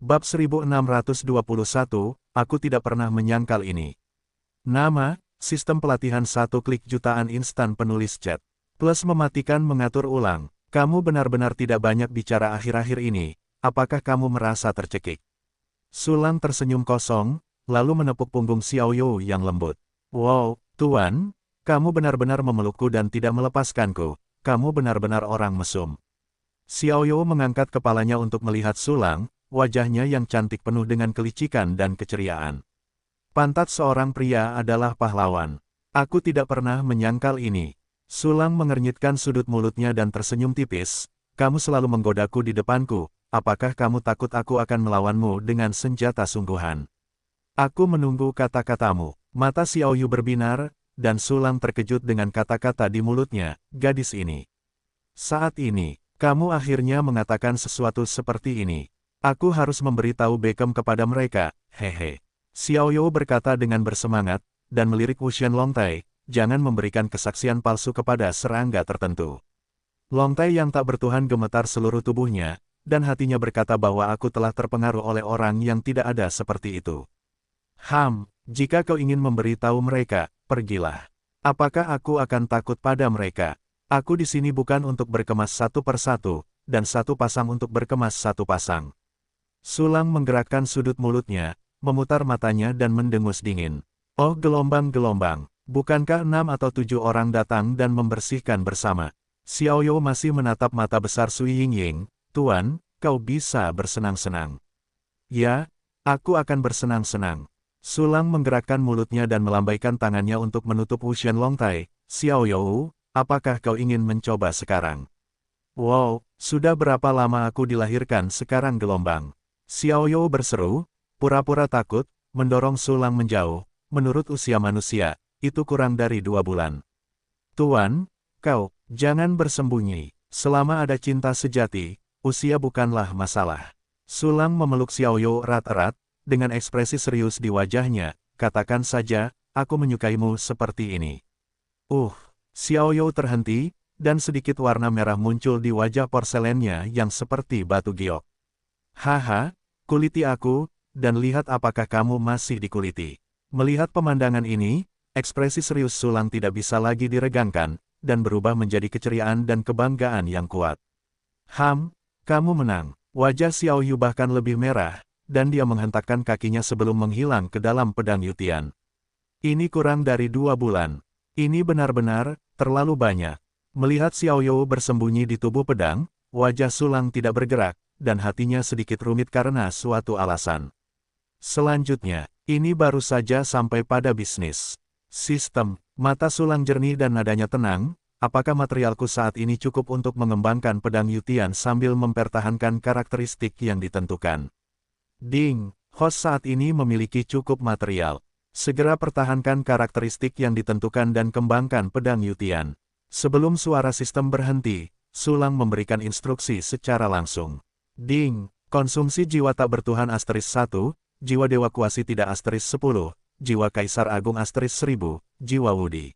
Bab 1621, aku tidak pernah menyangkal ini. Nama, sistem pelatihan 1 klik jutaan instan penulis chat. Plus mematikan mengatur ulang. Kamu benar-benar tidak banyak bicara akhir-akhir ini, apakah kamu merasa tercekik? Sulang tersenyum kosong, lalu menepuk punggung Xiaoyu yang lembut. Wow, Tuan, kamu benar-benar memelukku dan tidak melepaskanku, kamu benar-benar orang mesum. Xiaoyu mengangkat kepalanya untuk melihat Sulang, wajahnya yang cantik penuh dengan kelicikan dan keceriaan. Pantat seorang pria adalah pahlawan. Aku tidak pernah menyangkal ini. Sulang mengernyitkan sudut mulutnya dan tersenyum tipis. Kamu selalu menggodaku di depanku, apakah kamu takut aku akan melawanmu dengan senjata sungguhan? Aku menunggu kata-katamu. Mata Xiaoyu berbinar, dan Sulang terkejut dengan kata-kata di mulutnya, gadis ini. Saat ini, kamu akhirnya mengatakan sesuatu seperti ini. Aku harus memberitahu Beckham kepada mereka, hehe. Xiaoyu berkata dengan bersemangat, dan melirik Wuxian Longtai, jangan memberikan kesaksian palsu kepada serangga tertentu. Longtai yang tak bertuhan gemetar seluruh tubuhnya, dan hatinya berkata bahwa aku telah terpengaruh oleh orang yang tidak ada seperti itu. Jika kau ingin memberitahu mereka, pergilah. Apakah aku akan takut pada mereka? Aku di sini bukan untuk berkemas satu persatu, dan satu pasang untuk berkemas satu pasang. Sulang menggerakkan sudut mulutnya, memutar matanya dan mendengus dingin. Oh gelombang-gelombang, bukankah 6 atau 7 orang datang dan membersihkan bersama? Xiaoyu masih menatap mata besar Sui Yingying. Tuan, kau bisa bersenang-senang. Ya, aku akan bersenang-senang. Sulang menggerakkan mulutnya dan melambaikan tangannya untuk menutup Wuxian Longtai. Xiaoyu, apakah kau ingin mencoba sekarang? Wow, sudah berapa lama aku dilahirkan sekarang gelombang? Xiaoyu berseru, pura-pura takut, mendorong Sulang menjauh. Menurut usia manusia, itu kurang dari 2 bulan. Tuan, kau, jangan bersembunyi. Selama ada cinta sejati, usia bukanlah masalah. Sulang memeluk Xiaoyu erat-erat, dengan ekspresi serius di wajahnya, katakan saja, aku menyukaimu seperti ini. Xiaoyu terhenti, dan sedikit warna merah muncul di wajah porselennya yang seperti batu giok. Haha, kuliti aku, dan lihat apakah kamu masih dikuliti. Melihat pemandangan ini, ekspresi serius Sulang tidak bisa lagi diregangkan, dan berubah menjadi keceriaan dan kebanggaan yang kuat. Kamu menang. Wajah Xiaoyu bahkan lebih merah, dan dia menghentakkan kakinya sebelum menghilang ke dalam pedang Yutian. Ini kurang dari 2 bulan. Ini benar-benar terlalu banyak. Melihat Xiaoyu bersembunyi di tubuh pedang, wajah Sulang tidak bergerak, dan hatinya sedikit rumit karena suatu alasan. Selanjutnya, ini baru saja sampai pada bisnis. Sistem, mata Sulang jernih dan nadanya tenang, apakah materialku saat ini cukup untuk mengembangkan pedang Yutian sambil mempertahankan karakteristik yang ditentukan? Ding, host saat ini memiliki cukup material. Segera pertahankan karakteristik yang ditentukan dan kembangkan pedang Yutian. Sebelum suara sistem berhenti, Sulang memberikan instruksi secara langsung. Ding, konsumsi jiwa tak bertuhan asteris 1, jiwa dewa kuasi tidak asteris 10, jiwa kaisar agung asteris 1000, jiwa Wudi.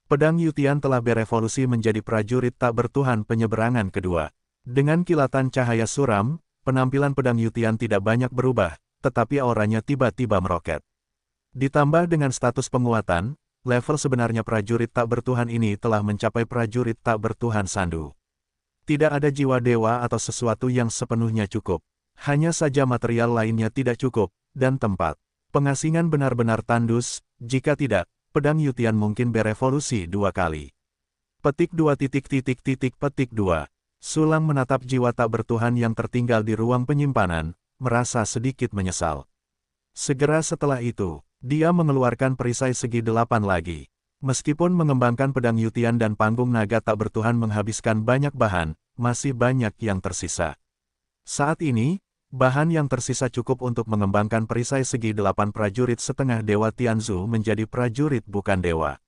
Pedang Yutian telah berevolusi menjadi prajurit tak bertuhan penyeberangan kedua. Dengan kilatan cahaya suram, penampilan pedang Yutian tidak banyak berubah, tetapi auranya tiba-tiba meroket. Ditambah dengan status penguatan, level sebenarnya prajurit tak bertuhan ini telah mencapai prajurit tak bertuhan sandu. Tidak ada jiwa dewa atau sesuatu yang sepenuhnya cukup. Hanya saja material lainnya tidak cukup, dan tempat pengasingan benar-benar tandus, jika tidak, pedang Yutian mungkin berevolusi 2 kali. Petik 2 petik 2. Sulang menatap jiwa tak bertuhan yang tertinggal di ruang penyimpanan, merasa sedikit menyesal. Segera setelah itu, dia mengeluarkan perisai segi 8 lagi. Meskipun mengembangkan pedang Yutian dan panggung naga tak bertuhan menghabiskan banyak bahan, masih banyak yang tersisa. Saat ini, bahan yang tersisa cukup untuk mengembangkan perisai segi 8 prajurit setengah dewa Tianzu menjadi prajurit bukan dewa.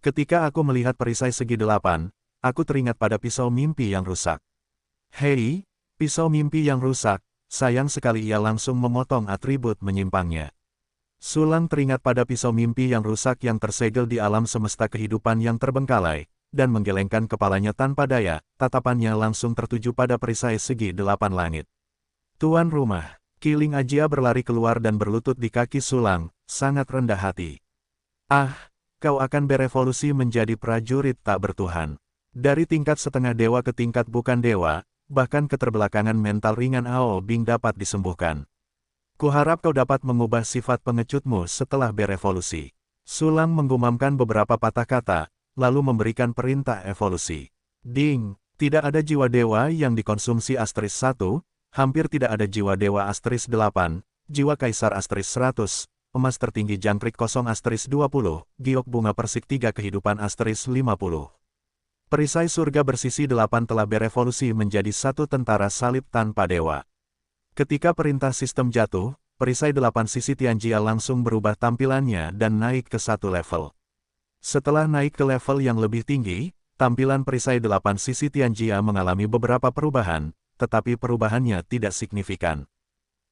Ketika aku melihat perisai segi 8, aku teringat pada pisau mimpi yang rusak. Hei, pisau mimpi yang rusak, sayang sekali ia langsung memotong atribut menyimpangnya. Sulang teringat pada pisau mimpi yang rusak yang tersegel di alam semesta kehidupan yang terbengkalai, dan menggelengkan kepalanya tanpa daya, tatapannya langsung tertuju pada perisai segi 8 langit. Tuan rumah, Kiling Ajia berlari keluar dan berlutut di kaki Sulang, sangat rendah hati. Ah, kau akan berevolusi menjadi prajurit tak bertuhan. Dari tingkat setengah dewa ke tingkat bukan dewa, bahkan keterbelakangan mental ringan Ao Bing dapat disembuhkan. Kuharap kau dapat mengubah sifat pengecutmu setelah berevolusi. Sulang menggumamkan beberapa patah kata, lalu memberikan perintah evolusi. Ding, tidak ada jiwa dewa yang dikonsumsi Asteris 1, hampir tidak ada jiwa dewa Asteris 8, jiwa kaisar Asteris 100, emas tertinggi jangkrik kosong Asteris 20, giok bunga persik 3 kehidupan Asteris 50. Perisai surga bersisi 8 telah berevolusi menjadi satu tentara salib tanpa dewa. Ketika perintah sistem jatuh, perisai 8 sisi Tianjia langsung berubah tampilannya dan naik ke satu level. Setelah naik ke level yang lebih tinggi, tampilan perisai 8 sisi Tianjia mengalami beberapa perubahan, tetapi perubahannya tidak signifikan.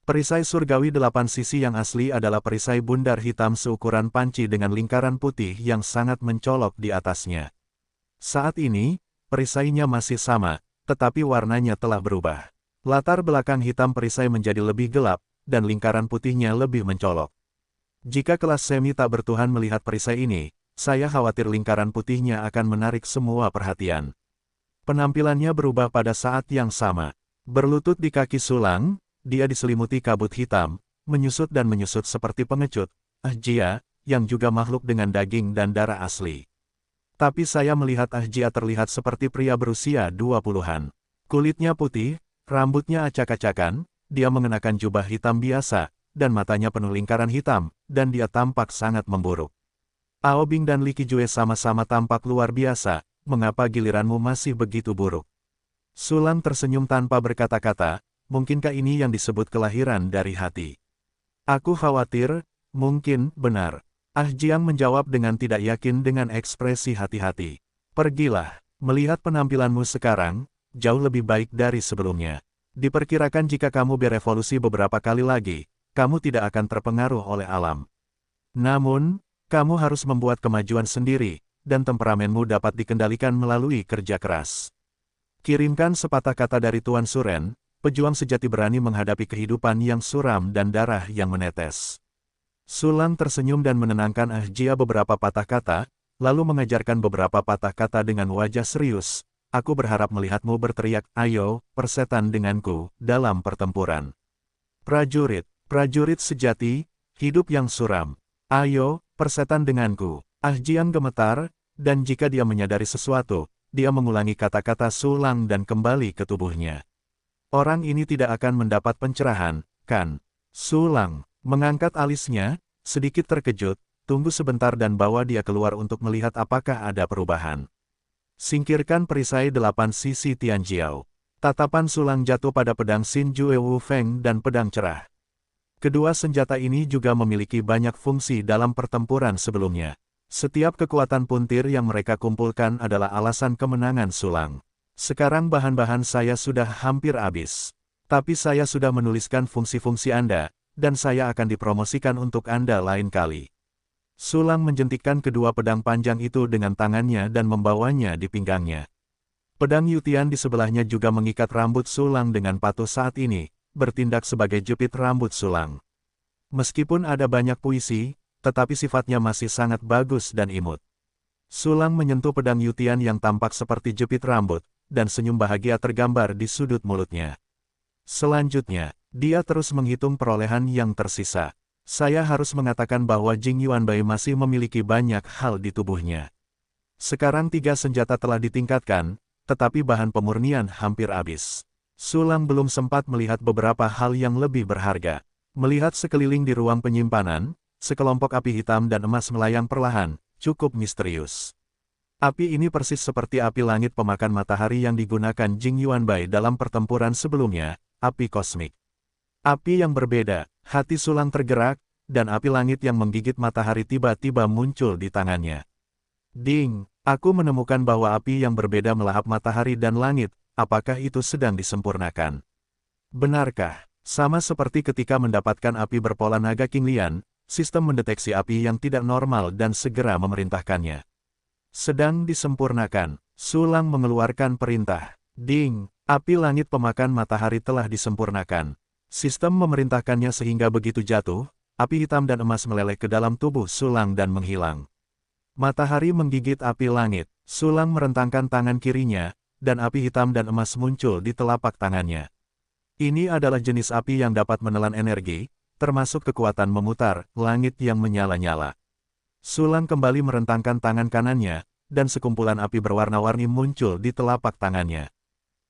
Perisai surgawi 8 sisi yang asli adalah perisai bundar hitam seukuran panci dengan lingkaran putih yang sangat mencolok di atasnya. Saat ini, perisainya masih sama, tetapi warnanya telah berubah. Latar belakang hitam perisai menjadi lebih gelap, dan lingkaran putihnya lebih mencolok. Jika kelas semi tak bertuhan melihat perisai ini, saya khawatir lingkaran putihnya akan menarik semua perhatian. Penampilannya berubah pada saat yang sama. Berlutut di kaki Sulang, dia diselimuti kabut hitam, menyusut dan menyusut seperti pengecut, Ajia, yang juga makhluk dengan daging dan darah asli. Tapi saya melihat Ajia terlihat seperti pria berusia 20-an. Kulitnya putih, rambutnya acak-acakan, dia mengenakan jubah hitam biasa, dan matanya penuh lingkaran hitam, dan dia tampak sangat memburuk. Ao Bing dan Li Qijue sama-sama tampak luar biasa, mengapa giliranmu masih begitu buruk? Sulang tersenyum tanpa berkata-kata, mungkinkah ini yang disebut kelahiran dari hati? Aku khawatir, mungkin, benar. Ah Jiang menjawab dengan tidak yakin dengan ekspresi hati-hati. Pergilah, melihat penampilanmu sekarang, jauh lebih baik dari sebelumnya. Diperkirakan jika kamu berevolusi beberapa kali lagi, kamu tidak akan terpengaruh oleh alam. Namun, kamu harus membuat kemajuan sendiri, dan temperamenmu dapat dikendalikan melalui kerja keras. Kirimkan sepatah kata dari Tuan Suren, pejuang sejati berani menghadapi kehidupan yang suram dan darah yang menetes. Sulang tersenyum dan menenangkan Ajia beberapa patah kata, lalu mengajarkan beberapa patah kata dengan wajah serius. Aku berharap melihatmu berteriak, ayo, persetan denganku, dalam pertempuran. Prajurit, prajurit sejati, hidup yang suram. Ayo, persetan denganku. Jiang gemetar, dan jika dia menyadari sesuatu, dia mengulangi kata-kata Sulang dan kembali ke tubuhnya. Orang ini tidak akan mendapat pencerahan, kan? Sulang mengangkat alisnya, sedikit terkejut, tunggu sebentar dan bawa dia keluar untuk melihat apakah ada perubahan. Singkirkan perisai 8 sisi Tianjiao. Tatapan Sulang jatuh pada pedang Xin Jue Wu Feng dan pedang cerah. Kedua senjata ini juga memiliki banyak fungsi dalam pertempuran sebelumnya. Setiap kekuatan puntir yang mereka kumpulkan adalah alasan kemenangan Sulang. Sekarang bahan-bahan saya sudah hampir habis. Tapi saya sudah menuliskan fungsi-fungsi Anda, dan saya akan dipromosikan untuk Anda lain kali. Sulang menjentikkan kedua pedang panjang itu dengan tangannya dan membawanya di pinggangnya. Pedang Yutian di sebelahnya juga mengikat rambut Sulang dengan patuh saat ini, bertindak sebagai jepit rambut Sulang. Meskipun ada banyak puisi, tetapi sifatnya masih sangat bagus dan imut. Sulang menyentuh pedang Yutian yang tampak seperti jepit rambut, dan senyum bahagia tergambar di sudut mulutnya. Selanjutnya, dia terus menghitung perolehan yang tersisa. Saya harus mengatakan bahwa Jing Yuanbai masih memiliki banyak hal di tubuhnya. Sekarang 3 senjata telah ditingkatkan, tetapi bahan pemurnian hampir habis. Sulang belum sempat melihat beberapa hal yang lebih berharga. Melihat sekeliling di ruang penyimpanan, sekelompok api hitam dan emas melayang perlahan, cukup misterius. Api ini persis seperti api langit pemakan matahari yang digunakan Jing Yuanbai dalam pertempuran sebelumnya, api kosmik. Api yang berbeda, hati Sulang tergerak, dan api langit yang menggigit matahari tiba-tiba muncul di tangannya. Ding, aku menemukan bahwa api yang berbeda melahap matahari dan langit, apakah itu sedang disempurnakan? Benarkah, sama seperti ketika mendapatkan api berpola naga King Lian, sistem mendeteksi api yang tidak normal dan segera memerintahkannya. Sedang disempurnakan, Sulang mengeluarkan perintah. Ding, api langit pemakan matahari telah disempurnakan. Sistem memerintahkannya sehingga begitu jatuh, api hitam dan emas meleleh ke dalam tubuh Sulang dan menghilang. Matahari menggigit api langit, Sulang merentangkan tangan kirinya, dan api hitam dan emas muncul di telapak tangannya. Ini adalah jenis api yang dapat menelan energi, termasuk kekuatan memutar langit yang menyala-nyala. Sulang kembali merentangkan tangan kanannya, dan sekumpulan api berwarna-warni muncul di telapak tangannya.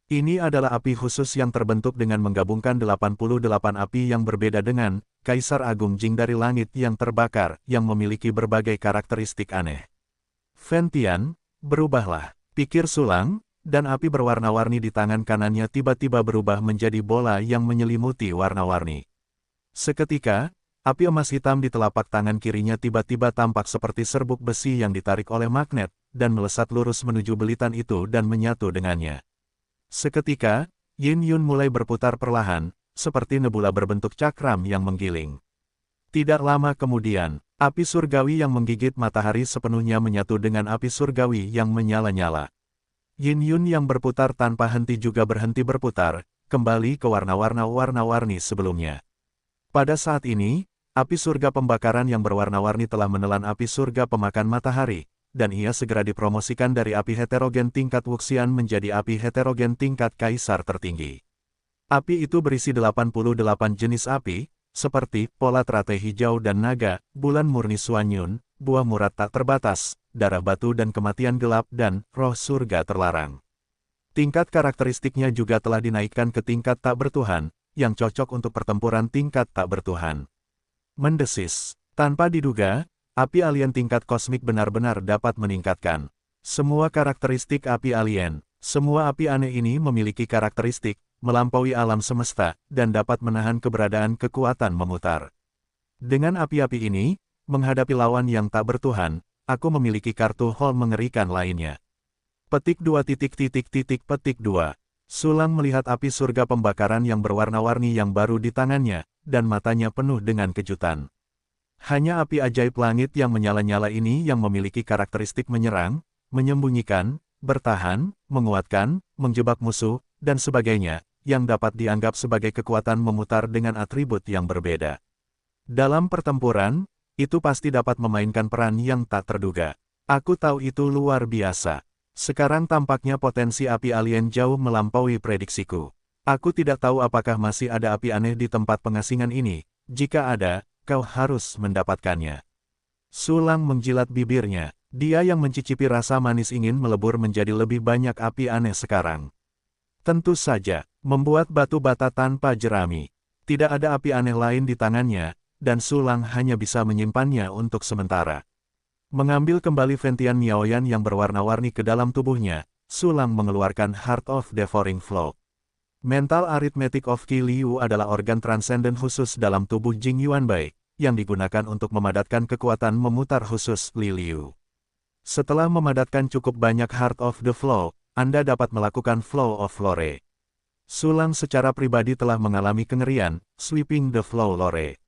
Ini adalah api khusus yang terbentuk dengan menggabungkan 88 api yang berbeda dengan Kaisar Agung Jing dari langit yang terbakar, yang memiliki berbagai karakteristik aneh. Ventian, berubahlah, pikir Sulang, dan api berwarna-warni di tangan kanannya tiba-tiba berubah menjadi bola yang menyelimuti warna-warni. Seketika, api emas hitam di telapak tangan kirinya tiba-tiba tampak seperti serbuk besi yang ditarik oleh magnet, dan melesat lurus menuju belitan itu dan menyatu dengannya. Seketika, Yin Yun mulai berputar perlahan, seperti nebula berbentuk cakram yang menggiling. Tidak lama kemudian, api surgawi yang menggigit matahari sepenuhnya menyatu dengan api surgawi yang menyala-nyala. Yin Yun yang berputar tanpa henti juga berhenti berputar, kembali ke warna-warni sebelumnya. Pada saat ini, api surga pembakaran yang berwarna-warni telah menelan api surga pemakan matahari, dan ia segera dipromosikan dari api heterogen tingkat Wuxian menjadi api heterogen tingkat Kaisar tertinggi. Api itu berisi 88 jenis api, seperti pola teratai hijau dan naga, bulan murni Suanyun, buah murat tak terbatas, darah batu dan kematian gelap dan roh surga terlarang. Tingkat karakteristiknya juga telah dinaikkan ke tingkat tak bertuhan, yang cocok untuk pertempuran tingkat tak bertuhan. Mendesis, tanpa diduga, api alien tingkat kosmik benar-benar dapat meningkatkan semua karakteristik api alien. Semua api aneh ini memiliki karakteristik melampaui alam semesta dan dapat menahan keberadaan kekuatan memutar. Dengan api-api ini, menghadapi lawan yang tak bertuhan, aku memiliki kartu hall mengerikan lainnya. Petik 2 petik 2. Sulang melihat api surga pembakaran yang berwarna-warni yang baru di tangannya, dan matanya penuh dengan kejutan. Hanya api ajaib langit yang menyala-nyala ini yang memiliki karakteristik menyerang, menyembunyikan, bertahan, menguatkan, menjebak musuh, dan sebagainya, yang dapat dianggap sebagai kekuatan memutar dengan atribut yang berbeda. Dalam pertempuran, itu pasti dapat memainkan peran yang tak terduga. Aku tahu itu luar biasa. Sekarang tampaknya potensi api alien jauh melampaui prediksiku. Aku tidak tahu apakah masih ada api aneh di tempat pengasingan ini. Jika ada, kau harus mendapatkannya. Sulang menjilat bibirnya. Dia yang mencicipi rasa manis ingin melebur menjadi lebih banyak api aneh sekarang. Tentu saja, membuat batu bata tanpa jerami. Tidak ada api aneh lain di tangannya, dan Sulang hanya bisa menyimpannya untuk sementara. Mengambil kembali Ventian Miaoyan yang berwarna-warni ke dalam tubuhnya, Sulang mengeluarkan Heart of Devouring Flow. Mental Arithmetic of Qi Liu adalah organ transenden khusus dalam tubuh Jing Yuanbai, yang digunakan untuk memadatkan kekuatan memutar khusus Li Liu. Setelah memadatkan cukup banyak Heart of the Flow, Anda dapat melakukan Flow of Lore. Sulang secara pribadi telah mengalami kengerian, Sweeping the Flow Lore.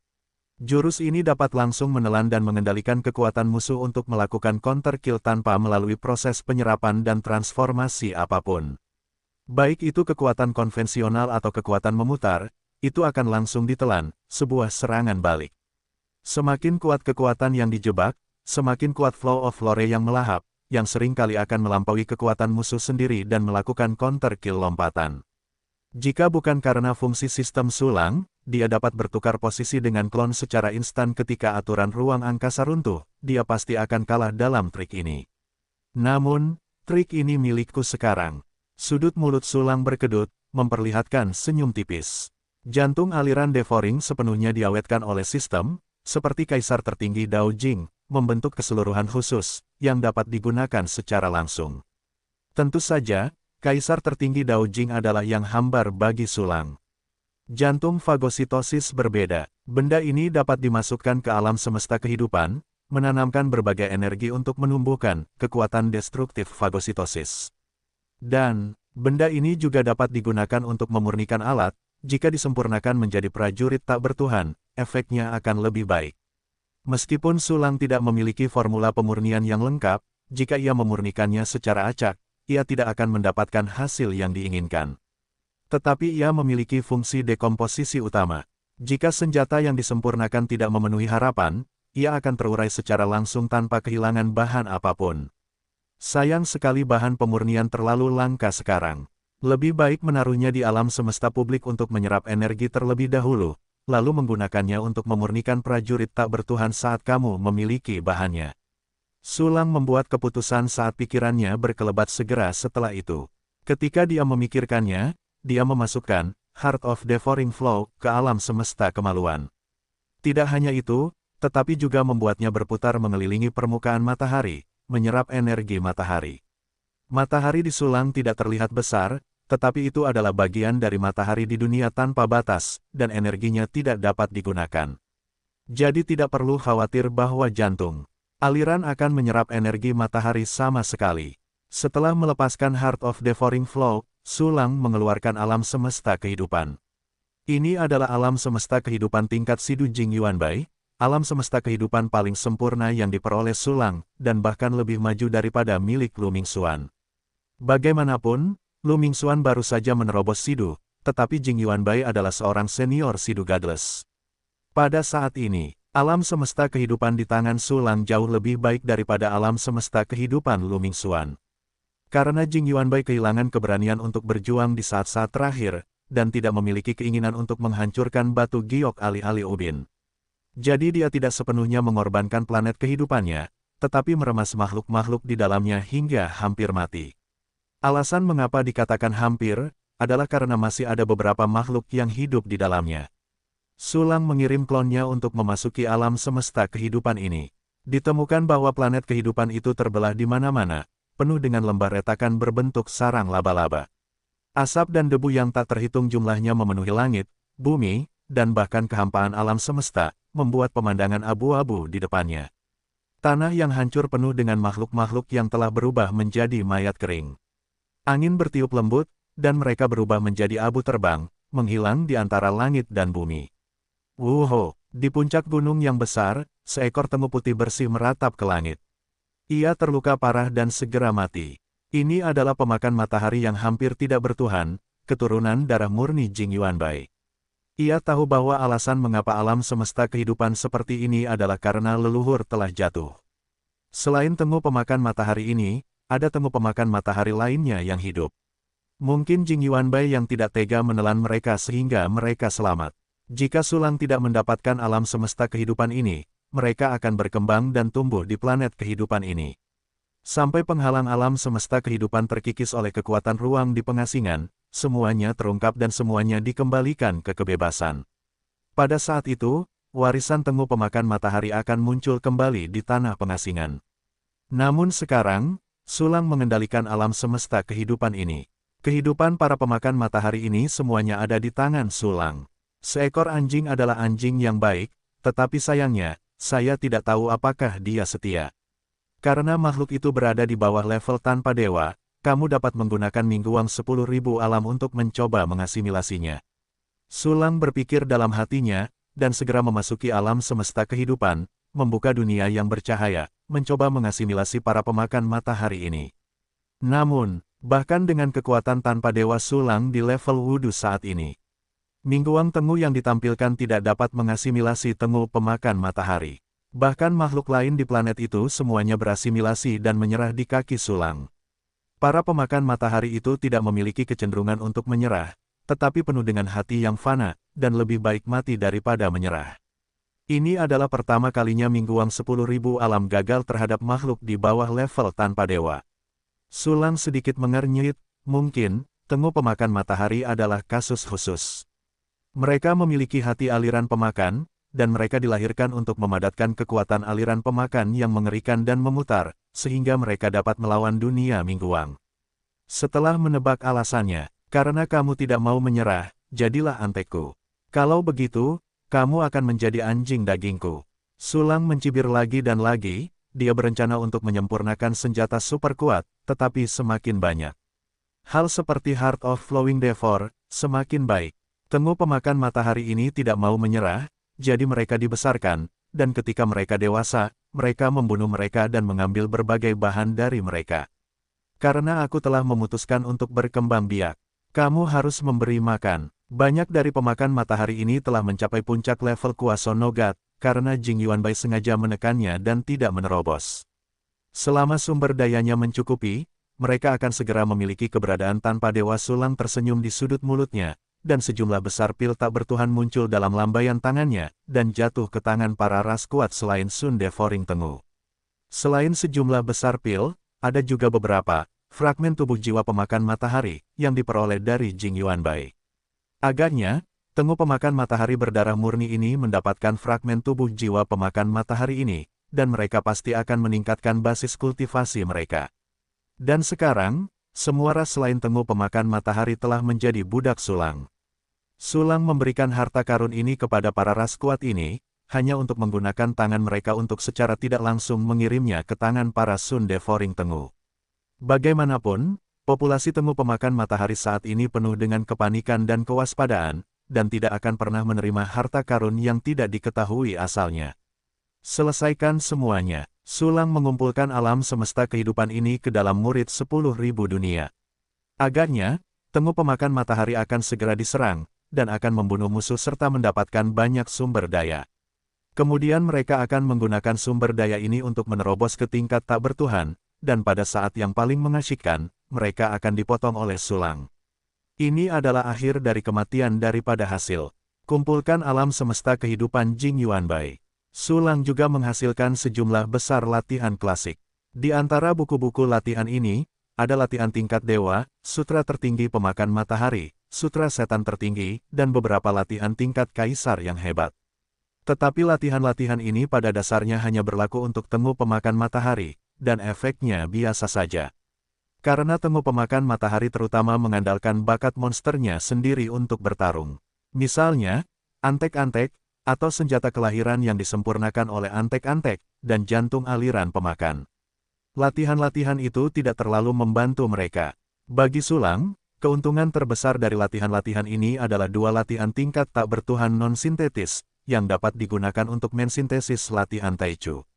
Jurus ini dapat langsung menelan dan mengendalikan kekuatan musuh untuk melakukan counter kill tanpa melalui proses penyerapan dan transformasi apapun. Baik itu kekuatan konvensional atau kekuatan memutar, itu akan langsung ditelan, sebuah serangan balik. Semakin kuat kekuatan yang dijebak, semakin kuat flow of lore yang melahap, yang sering kali akan melampaui kekuatan musuh sendiri dan melakukan counter kill lompatan. Jika bukan karena fungsi sistem Sulang, dia dapat bertukar posisi dengan klon secara instan ketika aturan ruang angkasa runtuh, dia pasti akan kalah dalam trik ini. Namun, trik ini milikku sekarang. Sudut mulut Sulang berkedut, memperlihatkan senyum tipis. Jantung aliran devouring sepenuhnya diawetkan oleh sistem, seperti kaisar tertinggi Dao Jing, membentuk keseluruhan khusus, yang dapat digunakan secara langsung. Tentu saja, kaisar tertinggi Dao Jing adalah yang hambar bagi Sulang. Jantung fagositosis berbeda. Benda ini dapat dimasukkan ke alam semesta kehidupan, menanamkan berbagai energi untuk menumbuhkan kekuatan destruktif fagositosis. Dan, benda ini juga dapat digunakan untuk memurnikan alat. Jika disempurnakan menjadi prajurit tak bertuhan, efeknya akan lebih baik. Meskipun Sulang tidak memiliki formula pemurnian yang lengkap, jika ia memurnikannya secara acak, ia tidak akan mendapatkan hasil yang diinginkan. Tetapi ia memiliki fungsi dekomposisi utama. Jika senjata yang disempurnakan tidak memenuhi harapan, ia akan terurai secara langsung tanpa kehilangan bahan apapun. Sayang sekali bahan pemurnian terlalu langka sekarang. Lebih baik menaruhnya di alam semesta publik untuk menyerap energi terlebih dahulu, lalu menggunakannya untuk memurnikan prajurit tak bertuhan saat kamu memiliki bahannya. Sulang membuat keputusan saat pikirannya berkelebat segera setelah itu. Ketika dia memikirkannya, dia memasukkan Heart of Devouring Flow ke alam semesta kemaluan. Tidak hanya itu, tetapi juga membuatnya berputar mengelilingi permukaan matahari, menyerap energi matahari. Matahari di Sulang tidak terlihat besar, tetapi itu adalah bagian dari matahari di dunia tanpa batas, dan energinya tidak dapat digunakan. Jadi tidak perlu khawatir bahwa aliran akan menyerap energi matahari sama sekali. Setelah melepaskan Heart of Devouring Flow, Sulang mengeluarkan alam semesta kehidupan. Ini adalah alam semesta kehidupan tingkat Shidu Jing Yuanbai, alam semesta kehidupan paling sempurna yang diperoleh Sulang, dan bahkan lebih maju daripada milik Lu Mingxuan. Bagaimanapun, Lu Mingxuan baru saja menerobos Shidu, tetapi Jing Yuanbai adalah seorang senior Shidu Godless. Pada saat ini, alam semesta kehidupan di tangan Sulang jauh lebih baik daripada alam semesta kehidupan Lu Mingxuan. Karena Jing Yuanbai kehilangan keberanian untuk berjuang di saat-saat terakhir, dan tidak memiliki keinginan untuk menghancurkan batu giok alih-alih ubin. Jadi dia tidak sepenuhnya mengorbankan planet kehidupannya, tetapi meremas makhluk-makhluk di dalamnya hingga hampir mati. Alasan mengapa dikatakan hampir, adalah karena masih ada beberapa makhluk yang hidup di dalamnya. Sulang mengirim klonnya untuk memasuki alam semesta kehidupan ini. Ditemukan bahwa planet kehidupan itu terbelah di mana-mana, penuh dengan lembah retakan berbentuk sarang laba-laba. Asap dan debu yang tak terhitung jumlahnya memenuhi langit, bumi, dan bahkan kehampaan alam semesta, membuat pemandangan abu-abu di depannya. Tanah yang hancur penuh dengan makhluk-makhluk yang telah berubah menjadi mayat kering. Angin bertiup lembut, dan mereka berubah menjadi abu terbang, menghilang di antara langit dan bumi. Wuho, di puncak gunung yang besar, seekor tengu putih bersih meratap ke langit. Ia terluka parah dan segera mati. Ini adalah pemakan matahari yang hampir tidak bertuhan, keturunan darah murni Jing Yuanbai. Ia tahu bahwa alasan mengapa alam semesta kehidupan seperti ini adalah karena leluhur telah jatuh. Selain tengu pemakan matahari ini, ada tengu pemakan matahari lainnya yang hidup. Mungkin Jing Yuanbai yang tidak tega menelan mereka sehingga mereka selamat. Jika Sulang tidak mendapatkan alam semesta kehidupan ini, mereka akan berkembang dan tumbuh di planet kehidupan ini. Sampai penghalang alam semesta kehidupan terkikis oleh kekuatan ruang di pengasingan, semuanya terungkap dan semuanya dikembalikan ke kebebasan. Pada saat itu, warisan tengu pemakan matahari akan muncul kembali di tanah pengasingan. Namun sekarang, Sulang mengendalikan alam semesta kehidupan ini. Kehidupan para pemakan matahari ini semuanya ada di tangan Sulang. Seekor anjing adalah anjing yang baik, tetapi sayangnya, saya tidak tahu apakah dia setia. Karena makhluk itu berada di bawah level tanpa dewa, kamu dapat menggunakan mingguang 10.000 alam untuk mencoba mengasimilasinya. Sulang berpikir dalam hatinya, dan segera memasuki alam semesta kehidupan, membuka dunia yang bercahaya, mencoba mengasimilasi para pemakan matahari ini. Namun, bahkan dengan kekuatan tanpa dewa Sulang di level wudhu saat ini, mingguang tengu yang ditampilkan tidak dapat mengasimilasi tengu pemakan matahari. Bahkan makhluk lain di planet itu semuanya berasimilasi dan menyerah di kaki Sulang. Para pemakan matahari itu tidak memiliki kecenderungan untuk menyerah, tetapi penuh dengan hati yang fana, dan lebih baik mati daripada menyerah. Ini adalah pertama kalinya mingguang 10.000 alam gagal terhadap makhluk di bawah level tanpa dewa. Sulang sedikit mengernyit, mungkin, tengu pemakan matahari adalah kasus khusus. Mereka memiliki hati aliran pemakan, dan mereka dilahirkan untuk memadatkan kekuatan aliran pemakan yang mengerikan dan memutar, sehingga mereka dapat melawan dunia mingguang. Setelah menebak alasannya, karena kamu tidak mau menyerah, jadilah antekku. Kalau begitu, kamu akan menjadi anjing dagingku. Sulang mencibir lagi dan lagi, dia berencana untuk menyempurnakan senjata super kuat, tetapi semakin banyak. Hal seperti Heart of Flowing Devour, semakin baik. Tengu pemakan matahari ini tidak mau menyerah, jadi mereka dibesarkan, dan ketika mereka dewasa, mereka membunuh mereka dan mengambil berbagai bahan dari mereka. Karena aku telah memutuskan untuk berkembang biak. Kamu harus memberi makan. Banyak dari pemakan matahari ini telah mencapai puncak level Kuaso Nogat, karena Jing Yuanbai sengaja menekannya dan tidak menerobos. Selama sumber dayanya mencukupi, mereka akan segera memiliki keberadaan tanpa Dewa Sulang tersenyum di sudut mulutnya, dan sejumlah besar pil tak bertuhan muncul dalam lambaian tangannya, dan jatuh ke tangan para ras kuat selain Sun Devoring Tengu. Selain sejumlah besar pil, ada juga beberapa fragmen tubuh jiwa pemakan matahari yang diperoleh dari Jing Yuanbai. Agaknya, Tengu pemakan matahari berdarah murni ini mendapatkan fragmen tubuh jiwa pemakan matahari ini, dan mereka pasti akan meningkatkan basis kultivasi mereka. Dan sekarang, semua ras selain Tengu pemakan matahari telah menjadi budak Sulang. Sulang memberikan harta karun ini kepada para ras kuat ini, hanya untuk menggunakan tangan mereka untuk secara tidak langsung mengirimnya ke tangan para Sun Devoring Tengu. Bagaimanapun, populasi Tengu pemakan matahari saat ini penuh dengan kepanikan dan kewaspadaan, dan tidak akan pernah menerima harta karun yang tidak diketahui asalnya. Selesaikan semuanya. Sulang mengumpulkan alam semesta kehidupan ini ke dalam murid 10.000 dunia. Agaknya, Tengu pemakan matahari akan segera diserang, dan akan membunuh musuh serta mendapatkan banyak sumber daya. Kemudian mereka akan menggunakan sumber daya ini untuk menerobos ke tingkat tak bertuhan, dan pada saat yang paling mengasyikkan, mereka akan dipotong oleh Sulang. Ini adalah akhir dari kematian daripada hasil. Kumpulkan alam semesta kehidupan Jing Yuanbai. Sulang juga menghasilkan sejumlah besar latihan klasik. Di antara buku-buku latihan ini, ada latihan tingkat dewa, sutra tertinggi pemakan matahari, sutra setan tertinggi, dan beberapa latihan tingkat kaisar yang hebat. Tetapi latihan-latihan ini pada dasarnya hanya berlaku untuk Tengu pemakan matahari, dan efeknya biasa saja. Karena Tengu pemakan matahari terutama mengandalkan bakat monsternya sendiri untuk bertarung. Misalnya, antek-antek, atau senjata kelahiran yang disempurnakan oleh antek-antek, dan jantung aliran pemakan. Latihan-latihan itu tidak terlalu membantu mereka. Bagi Sulang, keuntungan terbesar dari latihan-latihan ini adalah dua latihan tingkat tak bertuhan non-sintetis, yang dapat digunakan untuk mensintesis latihan Taichu.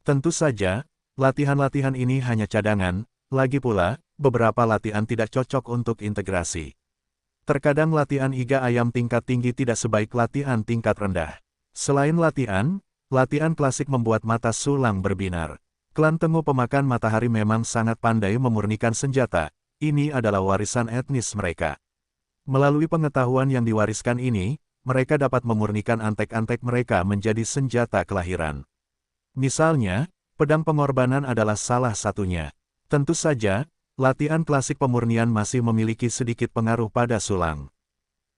Tentu saja, latihan-latihan ini hanya cadangan, lagi pula, beberapa latihan tidak cocok untuk integrasi. Terkadang latihan iga ayam tingkat tinggi tidak sebaik latihan tingkat rendah. Selain latihan klasik membuat mata Sulang berbinar. Klan Tengu pemakan matahari memang sangat pandai memurnikan senjata, ini adalah warisan etnis mereka. Melalui pengetahuan yang diwariskan ini, mereka dapat memurnikan antek-antek mereka menjadi senjata kelahiran. Misalnya, pedang pengorbanan adalah salah satunya. Tentu saja, latihan klasik pemurnian masih memiliki sedikit pengaruh pada Sulang.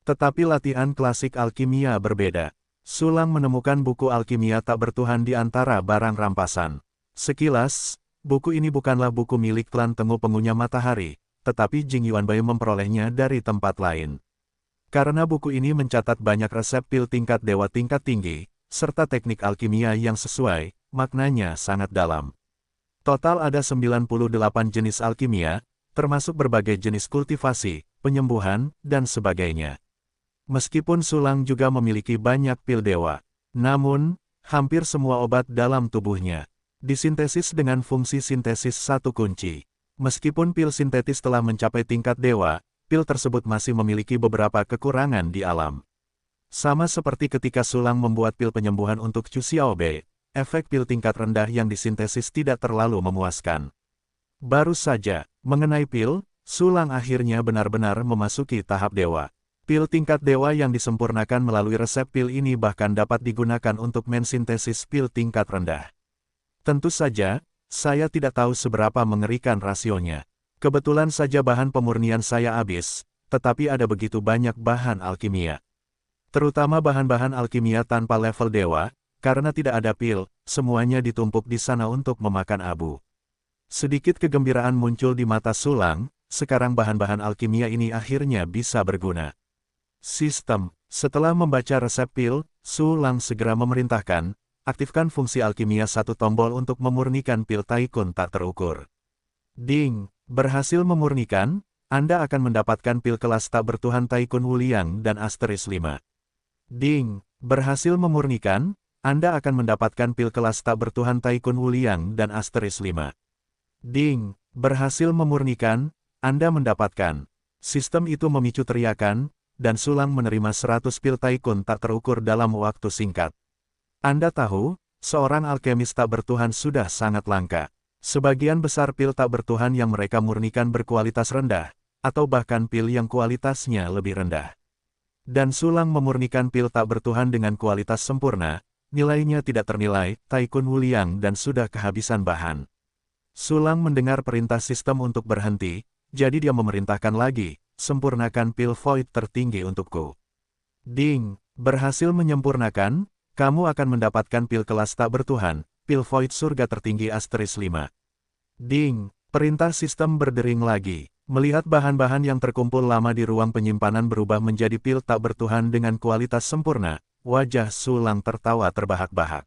Tetapi latihan klasik alkimia berbeda. Sulang menemukan buku alkimia tak bertuhan di antara barang rampasan. Sekilas, buku ini bukanlah buku milik klan Tengu pengunya matahari, tetapi Jing Yuanbai memperolehnya dari tempat lain. Karena buku ini mencatat banyak resep pil tingkat dewa tingkat tinggi, serta teknik alkimia yang sesuai, maknanya sangat dalam. Total ada 98 jenis alkimia, termasuk berbagai jenis kultivasi, penyembuhan, dan sebagainya. Meskipun Sulang juga memiliki banyak pil dewa, namun, hampir semua obat dalam tubuhnya disintesis dengan fungsi sintesis satu kunci. Meskipun pil sintetis telah mencapai tingkat dewa, pil tersebut masih memiliki beberapa kekurangan di alam. Sama seperti ketika Sulang membuat pil penyembuhan untuk Chu Xiaobei, efek pil tingkat rendah yang disintesis tidak terlalu memuaskan. Baru saja, mengenai pil, Sulang akhirnya benar-benar memasuki tahap dewa. Pil tingkat dewa yang disempurnakan melalui resep pil ini bahkan dapat digunakan untuk mensintesis pil tingkat rendah. Tentu saja, saya tidak tahu seberapa mengerikan rasionya. Kebetulan saja bahan pemurnian saya habis, tetapi ada begitu banyak bahan alkimia. Terutama bahan-bahan alkimia tanpa level dewa, karena tidak ada pil, semuanya ditumpuk di sana untuk memakan abu. Sedikit kegembiraan muncul di mata Sulang, sekarang bahan-bahan alkimia ini akhirnya bisa berguna. Sistem. Setelah membaca resep pil, Sulang segera memerintahkan, aktifkan fungsi alkimia satu tombol untuk memurnikan pil Taikun tak terukur. Ding, berhasil memurnikan, Anda akan mendapatkan pil kelas tak bertuhan Taikun Wuliang dan Asteris 5. Ding, berhasil memurnikan, Anda akan mendapatkan pil kelas tak bertuhan Taikun Wuliang dan Asteris 5. Ding, berhasil memurnikan, Anda mendapatkan Sistem itu memicu teriakan, dan Sulang menerima 100 pil Taikun tak terukur dalam waktu singkat. Anda tahu, seorang alkemis tak bertuhan sudah sangat langka. Sebagian besar pil tak bertuhan yang mereka murnikan berkualitas rendah, atau bahkan pil yang kualitasnya lebih rendah. Dan Sulang memurnikan pil tak bertuhan dengan kualitas sempurna, nilainya tidak ternilai, Taikun Wuliang dan sudah kehabisan bahan. Sulang mendengar perintah sistem untuk berhenti, jadi dia memerintahkan lagi, sempurnakan pil void tertinggi untukku. Ding, berhasil menyempurnakan, kamu akan mendapatkan pil kelas tak bertuhan, pil void surga tertinggi * 5. Ding, perintah sistem berdering lagi. Melihat bahan-bahan yang terkumpul lama di ruang penyimpanan berubah menjadi pil tak bertuhan dengan kualitas sempurna, wajah Sulang tertawa terbahak-bahak.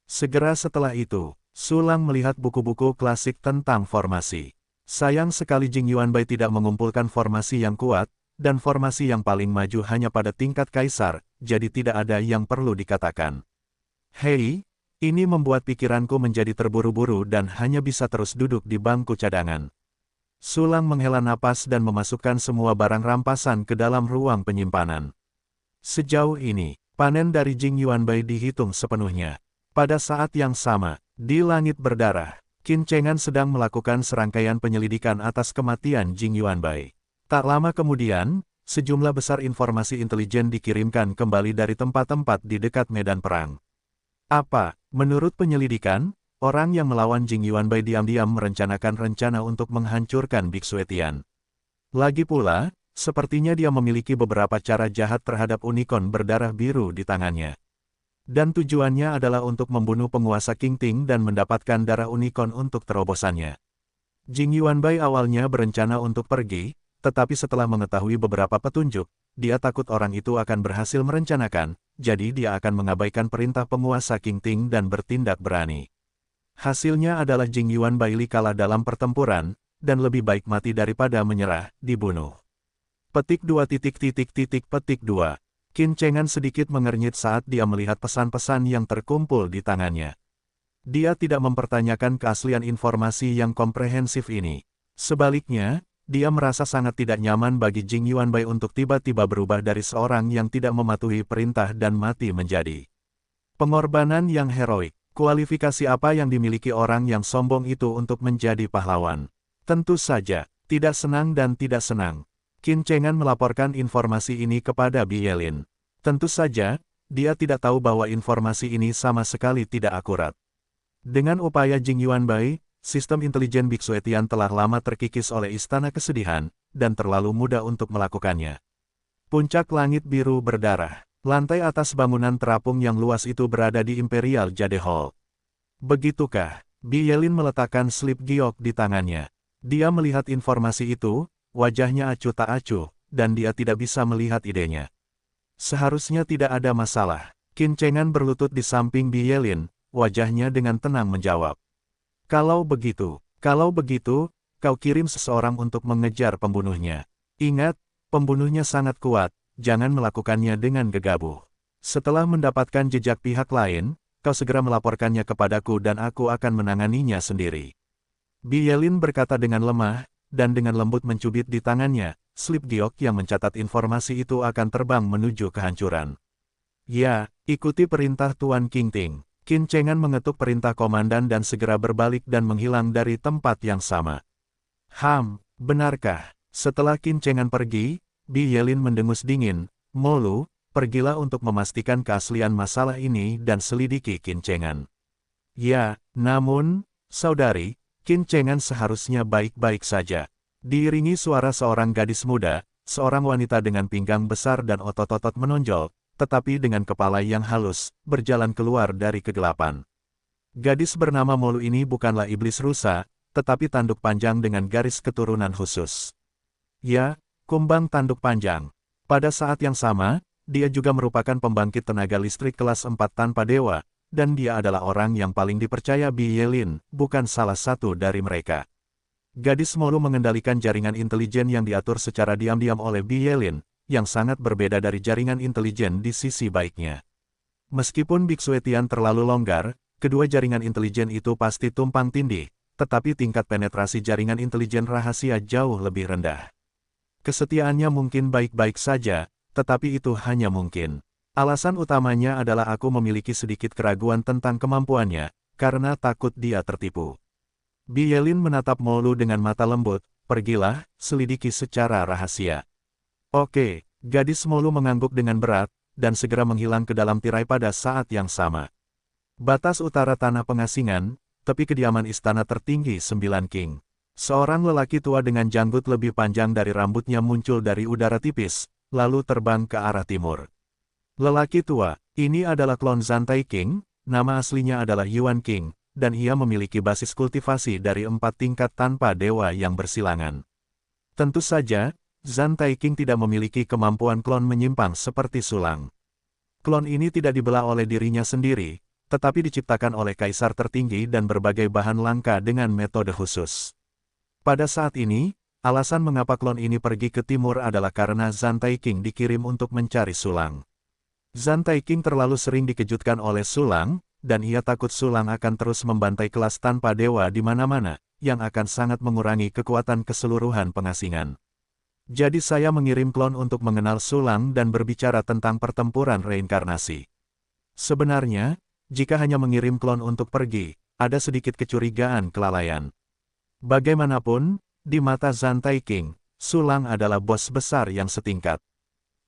Segera setelah itu, Sulang melihat buku-buku klasik tentang formasi. Sayang sekali Jing Yuanbai tidak mengumpulkan formasi yang kuat, dan formasi yang paling maju hanya pada tingkat kaisar, jadi tidak ada yang perlu dikatakan. Hei, ini membuat pikiranku menjadi terburu-buru dan hanya bisa terus duduk di bangku cadangan. Sulang menghela napas dan memasukkan semua barang rampasan ke dalam ruang penyimpanan. Sejauh ini, panen dari Jing Yuanbai dihitung sepenuhnya. Pada saat yang sama, di langit berdarah, Qin Chengan sedang melakukan serangkaian penyelidikan atas kematian Jing Yuanbai. Tak lama kemudian, sejumlah besar informasi intelijen dikirimkan kembali dari tempat-tempat di dekat medan perang. Apa, menurut penyelidikan, orang yang melawan Jing Yuanbai diam-diam merencanakan rencana untuk menghancurkan Biksu Etian. Lagi pula, sepertinya dia memiliki beberapa cara jahat terhadap unicorn berdarah biru di tangannya. Dan tujuannya adalah untuk membunuh penguasa Qingting dan mendapatkan darah unicorn untuk terobosannya. Jing Yuanbai awalnya berencana untuk pergi, tetapi setelah mengetahui beberapa petunjuk, dia takut orang itu akan berhasil merencanakan, jadi dia akan mengabaikan perintah penguasa Qingting dan bertindak berani. Hasilnya adalah Jing Yuanbai kalah dalam pertempuran, dan lebih baik mati daripada menyerah, dibunuh. Petik 2. Petik 2. Qin Chengan sedikit mengernyit saat dia melihat pesan-pesan yang terkumpul di tangannya. Dia tidak mempertanyakan keaslian informasi yang komprehensif ini. Sebaliknya, dia merasa sangat tidak nyaman bagi Jing Yuanbai untuk tiba-tiba berubah dari seorang yang tidak mematuhi perintah dan mati menjadi pengorbanan yang heroik. Kualifikasi apa yang dimiliki orang yang sombong itu untuk menjadi pahlawan? Tentu saja, tidak senang dan tidak senang. Qin Chengan melaporkan informasi ini kepada Bi Yelin. Tentu saja, dia tidak tahu bahwa informasi ini sama sekali tidak akurat. Dengan upaya Jing Yuanbai, sistem intelijen Biksu Etian telah lama terkikis oleh Istana Kesedihan, dan terlalu mudah untuk melakukannya. Puncak langit biru berdarah. Lantai atas bangunan terapung yang luas itu berada di Imperial Jade Hall. Begitukah? Bi Yelin meletakkan slip giok di tangannya. Dia melihat informasi itu, wajahnya acuh tak acuh, dan dia tidak bisa melihat idenya. Seharusnya tidak ada masalah. Qin Chengan berlutut di samping Bi Yelin, wajahnya dengan tenang menjawab. Kalau begitu, kau kirim seseorang untuk mengejar pembunuhnya. Ingat, pembunuhnya sangat kuat. Jangan melakukannya dengan gegabah. Setelah mendapatkan jejak pihak lain, kau segera melaporkannya kepadaku dan aku akan menanganinya sendiri. Bi Yelin berkata dengan lemah, dan dengan lembut mencubit di tangannya, slip giok yang mencatat informasi itu akan terbang menuju kehancuran. Ya, ikuti perintah Tuan Qingting. Qin Chengan mengetuk perintah komandan dan segera berbalik dan menghilang dari tempat yang sama. Benarkah? Setelah Qin Chengan pergi, Bi Yelin mendengus dingin, Molu, pergilah untuk memastikan keaslian masalah ini dan selidiki Qin Chengan. Ya, namun, saudari, Qin Chengan seharusnya baik-baik saja. Diiringi suara seorang gadis muda, seorang wanita dengan pinggang besar dan otot-otot menonjol, tetapi dengan kepala yang halus, berjalan keluar dari kegelapan. Gadis bernama Molu ini bukanlah iblis rusa, tetapi tanduk panjang dengan garis keturunan khusus. Ya, kumbang tanduk panjang. Pada saat yang sama, dia juga merupakan pembangkit tenaga listrik kelas 4 tanpa dewa, dan dia adalah orang yang paling dipercaya Bi Yelin, bukan salah satu dari mereka. Gadis Molu mengendalikan jaringan intelijen yang diatur secara diam-diam oleh Bi Yelin, yang sangat berbeda dari jaringan intelijen di sisi baiknya. Meskipun Biksu Etian terlalu longgar, kedua jaringan intelijen itu pasti tumpang tindih, tetapi tingkat penetrasi jaringan intelijen rahasia jauh lebih rendah. Kesetiaannya mungkin baik-baik saja, tetapi itu hanya mungkin. Alasan utamanya adalah aku memiliki sedikit keraguan tentang kemampuannya, karena takut dia tertipu. Bielin menatap Molu dengan mata lembut, pergilah, selidiki secara rahasia. Oke, gadis Molu mengangguk dengan berat, dan segera menghilang ke dalam tirai pada saat yang sama. Batas utara tanah pengasingan, tepi kediaman istana tertinggi 9 King. Seorang lelaki tua dengan janggut lebih panjang dari rambutnya muncul dari udara tipis, lalu terbang ke arah timur. Lelaki tua, ini adalah klon Zantai King, nama aslinya adalah Yuan King, dan ia memiliki basis kultivasi dari 4 tingkat tanpa dewa yang bersilangan. Tentu saja, Zantai King tidak memiliki kemampuan klon menyimpang seperti Sulang. Klon ini tidak dibelah oleh dirinya sendiri, tetapi diciptakan oleh kaisar tertinggi dan berbagai bahan langka dengan metode khusus. Pada saat ini, alasan mengapa klon ini pergi ke timur adalah karena Zantai King dikirim untuk mencari Sulang. Zantai King terlalu sering dikejutkan oleh Sulang, dan ia takut Sulang akan terus membantai kelas tanpa dewa di mana-mana, yang akan sangat mengurangi kekuatan keseluruhan pengasingan. Jadi saya mengirim klon untuk mengenal Sulang dan berbicara tentang pertempuran reinkarnasi. Sebenarnya, jika hanya mengirim klon untuk pergi, ada sedikit kecurigaan kelalaian. Bagaimanapun, di mata Zantai King, Sulang adalah bos besar yang setingkat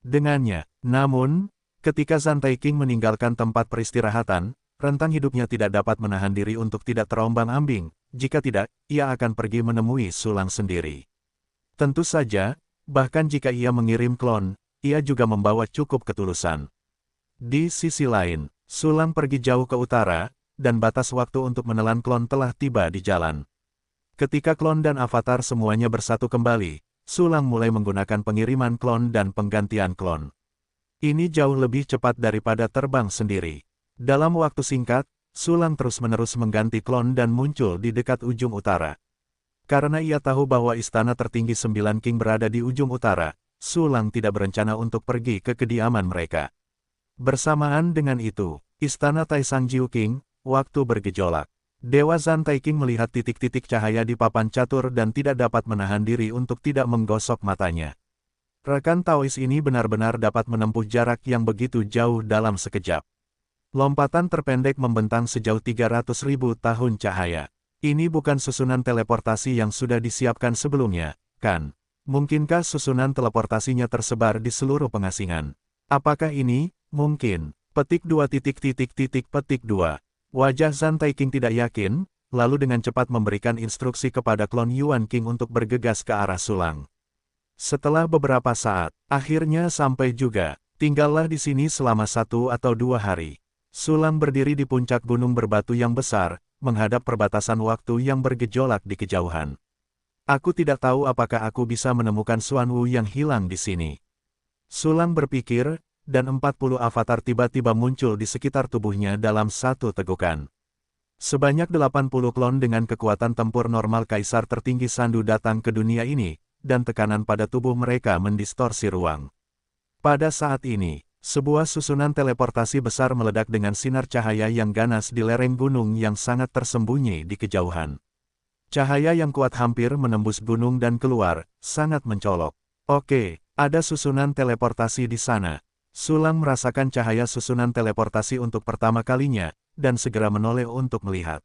dengannya. Namun, ketika Zantai King meninggalkan tempat peristirahatan, rentang hidupnya tidak dapat menahan diri untuk tidak terombang-ambing. Jika tidak, ia akan pergi menemui Sulang sendiri. Tentu saja, bahkan jika ia mengirim klon, ia juga membawa cukup ketulusan. Di sisi lain, Sulang pergi jauh ke utara, dan batas waktu untuk menelan klon telah tiba di jalan. Ketika klon dan avatar semuanya bersatu kembali, Sulang mulai menggunakan pengiriman klon dan penggantian klon. Ini jauh lebih cepat daripada terbang sendiri. Dalam waktu singkat, Sulang terus-menerus mengganti klon dan muncul di dekat ujung utara. Karena ia tahu bahwa istana tertinggi 9 King berada di ujung utara, Sulang tidak berencana untuk pergi ke kediaman mereka. Bersamaan dengan itu, istana Taisangjiu King, waktu bergejolak. Dewa Zantai King melihat titik-titik cahaya di papan catur dan tidak dapat menahan diri untuk tidak menggosok matanya. Rekan Taois ini benar-benar dapat menempuh jarak yang begitu jauh dalam sekejap. Lompatan terpendek membentang sejauh 300.000 tahun cahaya. Ini bukan susunan teleportasi yang sudah disiapkan sebelumnya, kan? Mungkinkah susunan teleportasinya tersebar di seluruh pengasingan? Apakah ini mungkin? Petik 2 petik 2. Wajah Zantai King tidak yakin, lalu dengan cepat memberikan instruksi kepada klon Yuan King untuk bergegas ke arah Sulang. Setelah beberapa saat, akhirnya sampai juga. Tinggallah di sini selama 1 atau 2 hari. Sulang berdiri di puncak gunung berbatu yang besar, menghadap perbatasan waktu yang bergejolak di kejauhan. Aku tidak tahu apakah aku bisa menemukan Xuanwu yang hilang di sini. Sulang berpikir, dan 40 avatar tiba-tiba muncul di sekitar tubuhnya dalam satu tegukan. Sebanyak 80 klon dengan kekuatan tempur normal kaisar tertinggi Sandu datang ke dunia ini, dan tekanan pada tubuh mereka mendistorsi ruang. Pada saat ini, sebuah susunan teleportasi besar meledak dengan sinar cahaya yang ganas di lereng gunung yang sangat tersembunyi di kejauhan. Cahaya yang kuat hampir menembus gunung dan keluar, sangat mencolok. Oke, ada susunan teleportasi di sana. Sulang merasakan cahaya susunan teleportasi untuk pertama kalinya, dan segera menoleh untuk melihat.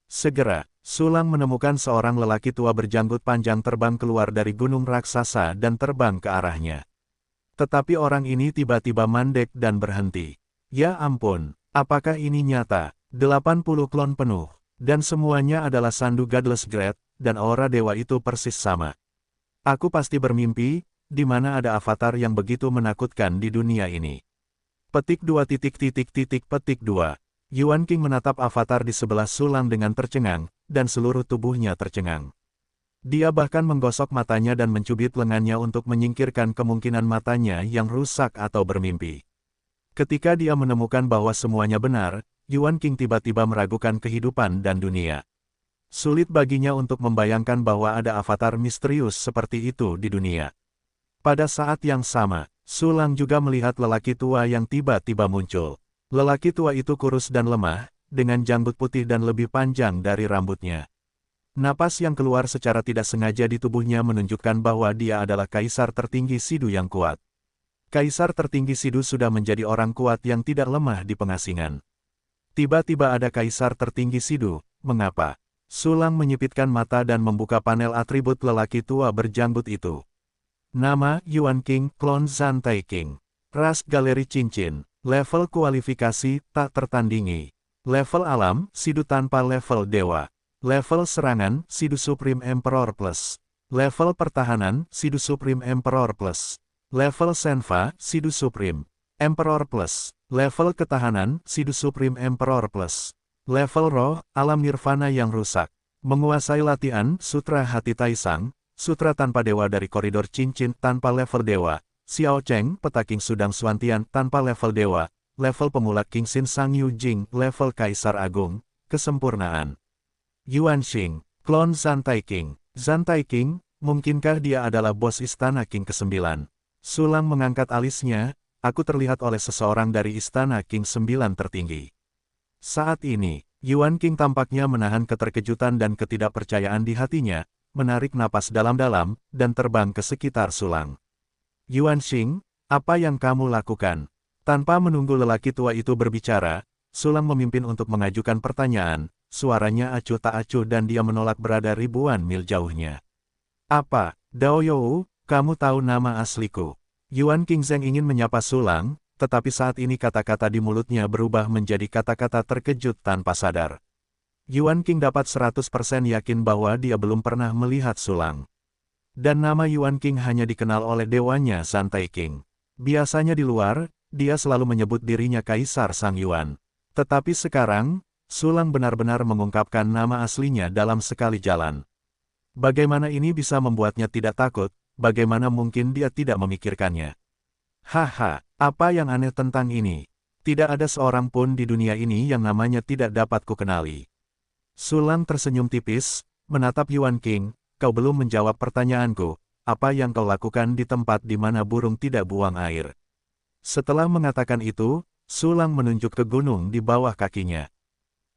Segera, Sulang menemukan seorang lelaki tua berjanggut panjang terbang keluar dari gunung raksasa dan terbang ke arahnya. Tetapi orang ini tiba-tiba mandek dan berhenti. Ya ampun, apakah ini nyata? 80 klon penuh, dan semuanya adalah Sandu Godless Great, dan aura dewa itu persis sama. Aku pasti bermimpi, di mana ada avatar yang begitu menakutkan di dunia ini. Petik 2 petik 2. Yuan King menatap avatar di sebelah Sulang dengan tercengang, dan seluruh tubuhnya tercengang. Dia bahkan menggosok matanya dan mencubit lengannya untuk menyingkirkan kemungkinan matanya yang rusak atau bermimpi. Ketika dia menemukan bahwa semuanya benar, Yuan King tiba-tiba meragukan kehidupan dan dunia. Sulit baginya untuk membayangkan bahwa ada avatar misterius seperti itu di dunia. Pada saat yang sama, Sulang juga melihat lelaki tua yang tiba-tiba muncul. Lelaki tua itu kurus dan lemah, dengan janggut putih dan lebih panjang dari rambutnya. Napas yang keluar secara tidak sengaja di tubuhnya menunjukkan bahwa dia adalah kaisar tertinggi Sidu yang kuat. Kaisar tertinggi Sidu sudah menjadi orang kuat yang tidak lemah di pengasingan. Tiba-tiba ada kaisar tertinggi Sidu, mengapa? Sulang menyipitkan mata dan membuka panel atribut lelaki tua berjanggut itu. Nama, Yuan King, klon Zantai King. Ras galeri cincin. Level kualifikasi, tak tertandingi. Level alam, Sidu tanpa level dewa. Level serangan, Sidu Supreme Emperor Plus. Level pertahanan, Sidu Supreme Emperor Plus. Level Senfa, Sidu Supreme Emperor Plus. Level ketahanan, Sidu Supreme Emperor Plus. Level roh, alam nirvana yang rusak. Menguasai latihan, Sutra Hati Taisang, Sutra tanpa dewa dari koridor cincin tanpa level dewa. Xiao Cheng, Petaking Sudang Suantian tanpa level dewa. Level pemula King Sin Sang Yu Jing, level Kaisar Agung, kesempurnaan. Yuan Xing, klon Zantai King. Zantai King, mungkinkah dia adalah bos Istana King ke-9? Sulang mengangkat alisnya, aku terlihat oleh seseorang dari Istana King 9 tertinggi. Saat ini, Yuan King tampaknya menahan keterkejutan dan ketidakpercayaan di hatinya, menarik napas dalam-dalam, dan terbang ke sekitar Sulang. Yuan Xing, apa yang kamu lakukan? Tanpa menunggu lelaki tua itu berbicara, Sulang memimpin untuk mengajukan pertanyaan. Suaranya acuh tak acuh dan dia menolak berada ribuan mil jauhnya. Apa, Dao You, kamu tahu nama asliku? Yuan Qingzheng ingin menyapa Sulang, tetapi saat ini kata-kata di mulutnya berubah menjadi kata-kata terkejut tanpa sadar. Yuan King dapat 100% yakin bahwa dia belum pernah melihat Sulang. Dan nama Yuan King hanya dikenal oleh dewanya Zantai King. Biasanya di luar, dia selalu menyebut dirinya Kaisar Sang Yuan. Tetapi sekarang, Sulang benar-benar mengungkapkan nama aslinya dalam sekali jalan. Bagaimana ini bisa membuatnya tidak takut, bagaimana mungkin dia tidak memikirkannya? Haha, apa yang aneh tentang ini? Tidak ada seorang pun di dunia ini yang namanya tidak dapat kukenali. Sulang tersenyum tipis, menatap Yuan King, kau belum menjawab pertanyaanku, apa yang kau lakukan di tempat di mana burung tidak buang air? Setelah mengatakan itu, Sulang menunjuk ke gunung di bawah kakinya.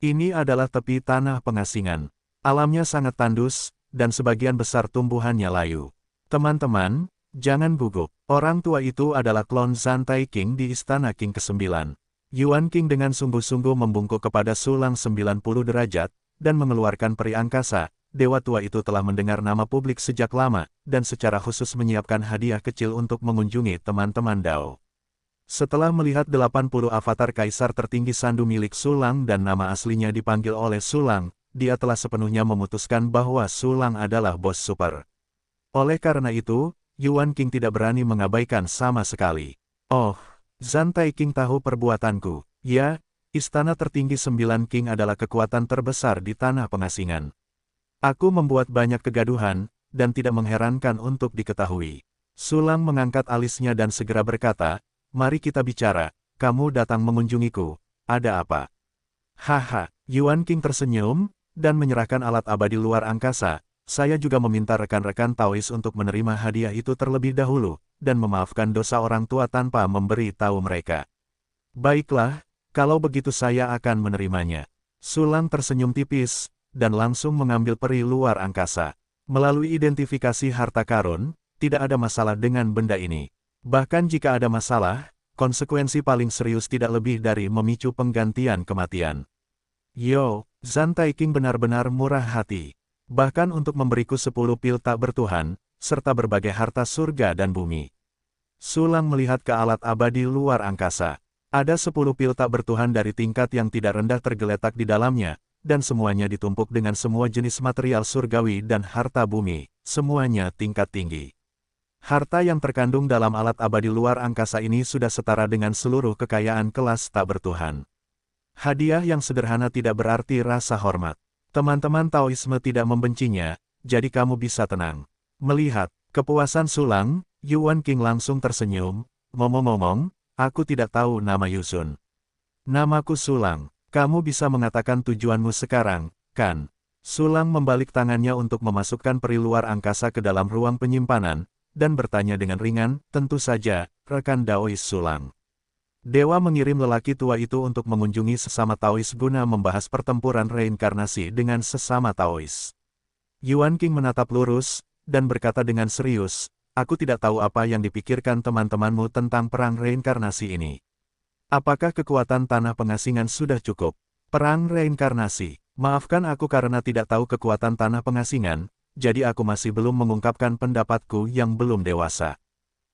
Ini adalah tepi tanah pengasingan. Alamnya sangat tandus, dan sebagian besar tumbuhannya layu. Teman-teman, jangan gugup. Orang tua itu adalah klon Zantai King di Istana King ke-9. Yuan King dengan sungguh-sungguh membungkuk kepada Sulang 90 derajat, dan mengeluarkan peri angkasa. Dewa tua itu telah mendengar nama publik sejak lama, dan secara khusus menyiapkan hadiah kecil untuk mengunjungi teman-teman Dao. Setelah melihat 80 avatar kaisar tertinggi Sandu milik Sulang dan nama aslinya dipanggil oleh Sulang, dia telah sepenuhnya memutuskan bahwa Sulang adalah bos super. Oleh karena itu, Yuan King tidak berani mengabaikan sama sekali. Oh, Zantai King tahu perbuatanku. Ya, istana tertinggi 9 King adalah kekuatan terbesar di tanah pengasingan. Aku membuat banyak kegaduhan, dan tidak mengherankan untuk diketahui. Sulang mengangkat alisnya dan segera berkata, mari kita bicara, kamu datang mengunjungiku, ada apa? Haha, Yuan King tersenyum, dan menyerahkan alat abadi luar angkasa. Saya juga meminta rekan-rekan Taois untuk menerima hadiah itu terlebih dahulu, dan memaafkan dosa orang tua tanpa memberi tahu mereka. Baiklah, kalau begitu saya akan menerimanya. Sulang tersenyum tipis, dan langsung mengambil peri luar angkasa. Melalui identifikasi harta karun, tidak ada masalah dengan benda ini. Bahkan jika ada masalah, konsekuensi paling serius tidak lebih dari memicu penggantian kematian. Yo, Zantai King benar-benar murah hati. Bahkan untuk memberiku 10 pil tak bertuhan, serta berbagai harta surga dan bumi. Sulang melihat ke alat abadi luar angkasa. Ada 10 pil tak bertuhan dari tingkat yang tidak rendah tergeletak di dalamnya, dan semuanya ditumpuk dengan semua jenis material surgawi dan harta bumi, semuanya tingkat tinggi. Harta yang terkandung dalam alat abadi luar angkasa ini sudah setara dengan seluruh kekayaan kelas tak bertuhan. Hadiah yang sederhana tidak berarti rasa hormat. Teman-teman Taoisme tidak membencinya, jadi kamu bisa tenang. Melihat kepuasan Sulang, Yuan King langsung tersenyum, ngomong-ngomong, aku tidak tahu nama Yusun. Namaku Sulang, kamu bisa mengatakan tujuanmu sekarang, kan? Sulang membalik tangannya untuk memasukkan peri luar angkasa ke dalam ruang penyimpanan, dan bertanya dengan ringan, tentu saja, rekan Daois Sulang. Dewa mengirim lelaki tua itu untuk mengunjungi sesama Taois guna membahas pertempuran reinkarnasi dengan sesama Taois. Yuan King menatap lurus, dan berkata dengan serius, aku tidak tahu apa yang dipikirkan teman-temanmu tentang perang reinkarnasi ini. Apakah kekuatan tanah pengasingan sudah cukup? Perang reinkarnasi. Maafkan aku karena tidak tahu kekuatan tanah pengasingan, jadi aku masih belum mengungkapkan pendapatku yang belum dewasa.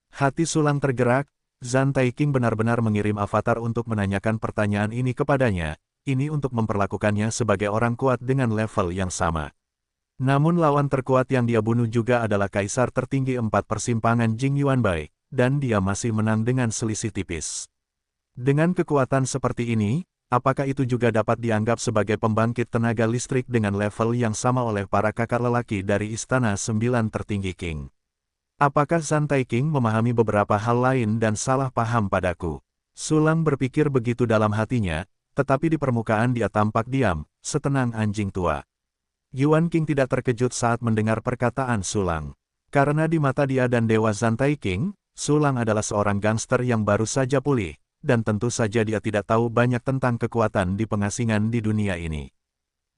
Hati Sulang tergerak, Zhan Taiqing benar-benar mengirim avatar untuk menanyakan pertanyaan ini kepadanya, ini untuk memperlakukannya sebagai orang kuat dengan level yang sama. Namun lawan terkuat yang dia bunuh juga adalah kaisar tertinggi 4 persimpangan Jing Yuanbai, dan dia masih menang dengan selisih tipis. Dengan kekuatan seperti ini, apakah itu juga dapat dianggap sebagai pembangkit tenaga listrik dengan level yang sama oleh para kakak lelaki dari Istana 9 tertinggi King? Apakah Zhan Taiqing memahami beberapa hal lain dan salah paham padaku? Sulang berpikir begitu dalam hatinya, tetapi di permukaan dia tampak diam, setenang anjing tua. Yuan King tidak terkejut saat mendengar perkataan Sulang. Karena di mata dia dan Dewa Zhan Taiqing, Sulang adalah seorang gangster yang baru saja pulih, dan tentu saja dia tidak tahu banyak tentang kekuatan di pengasingan di dunia ini.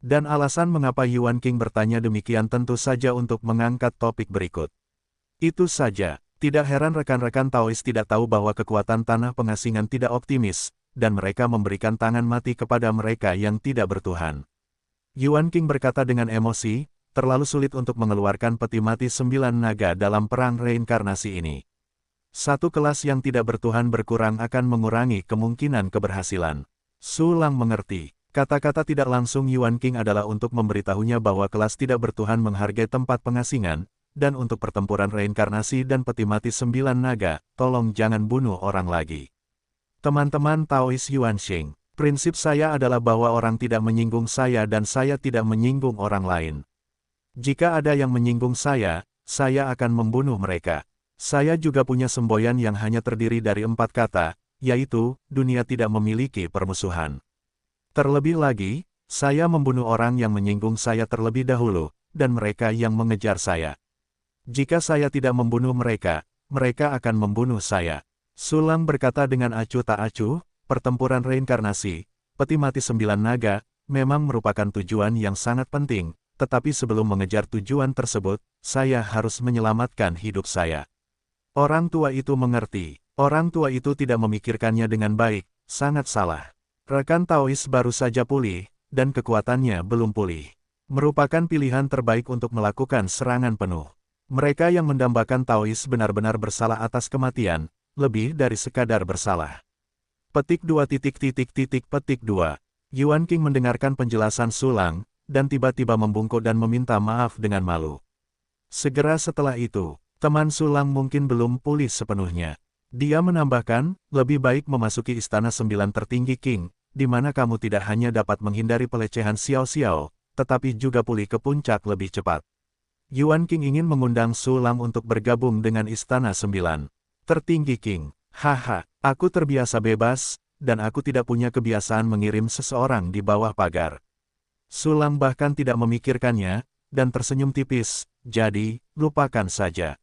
Dan alasan mengapa Yuan King bertanya demikian tentu saja untuk mengangkat topik berikut. Itu saja, tidak heran rekan-rekan Taois tidak tahu bahwa kekuatan tanah pengasingan tidak optimis, dan mereka memberikan tangan mati kepada mereka yang tidak bertuhan. Yuan King berkata dengan emosi, terlalu sulit untuk mengeluarkan peti mati 9 naga dalam perang reinkarnasi ini. Satu kelas yang tidak bertuhan berkurang akan mengurangi kemungkinan keberhasilan. Sulang mengerti. Kata-kata tidak langsung Yuan King adalah untuk memberitahunya bahwa kelas tidak bertuhan menghargai tempat pengasingan, dan untuk pertempuran reinkarnasi dan peti mati 9 naga, tolong jangan bunuh orang lagi. Teman-teman Taois Yuan Xing, prinsip saya adalah bahwa orang tidak menyinggung saya dan saya tidak menyinggung orang lain. Jika ada yang menyinggung saya akan membunuh mereka. Saya juga punya semboyan yang hanya terdiri dari 4 kata, yaitu, dunia tidak memiliki permusuhan. Terlebih lagi, saya membunuh orang yang menyinggung saya terlebih dahulu, dan mereka yang mengejar saya. Jika saya tidak membunuh mereka, mereka akan membunuh saya. Sulang berkata dengan acuh tak acuh, pertempuran reinkarnasi, peti mati 9 naga, memang merupakan tujuan yang sangat penting, tetapi sebelum mengejar tujuan tersebut, saya harus menyelamatkan hidup saya. Orang tua itu mengerti. Orang tua itu tidak memikirkannya dengan baik, sangat salah. Rekan Taois baru saja pulih, dan kekuatannya belum pulih. Merupakan pilihan terbaik untuk melakukan serangan penuh. Mereka yang mendambakan Taois benar-benar bersalah atas kematian, lebih dari sekadar bersalah. Petik 2 petik 2. Yuan King mendengarkan penjelasan Sulang, dan tiba-tiba membungkuk dan meminta maaf dengan malu. Segera setelah itu, teman Sulang mungkin belum pulih sepenuhnya. Dia menambahkan, lebih baik memasuki Istana 9 tertinggi King, di mana kamu tidak hanya dapat menghindari pelecehan Xiao-Xiao, tetapi juga pulih ke puncak lebih cepat. Yuan King ingin mengundang Sulang untuk bergabung dengan Istana 9 tertinggi King. Haha, aku terbiasa bebas, dan aku tidak punya kebiasaan mengirim seseorang di bawah pagar. Sulang bahkan tidak memikirkannya, dan tersenyum tipis, jadi, lupakan saja.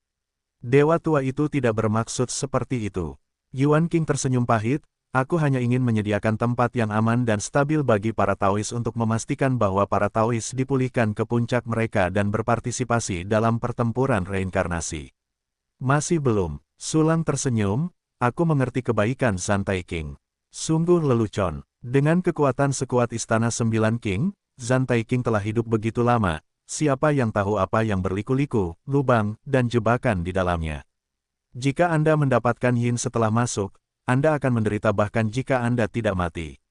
Dewa tua itu tidak bermaksud seperti itu. Yuan King tersenyum pahit, aku hanya ingin menyediakan tempat yang aman dan stabil bagi para Taois untuk memastikan bahwa para Taois dipulihkan ke puncak mereka dan berpartisipasi dalam pertempuran reinkarnasi. Masih belum, Sulang tersenyum, aku mengerti kebaikan Zhan Taiqing. Sungguh lelucon, dengan kekuatan sekuat Istana 9 King, Zhan Taiqing telah hidup begitu lama. Siapa yang tahu apa yang berliku-liku, lubang, dan jebakan di dalamnya. Jika Anda mendapatkan yin setelah masuk, Anda akan menderita bahkan jika Anda tidak mati.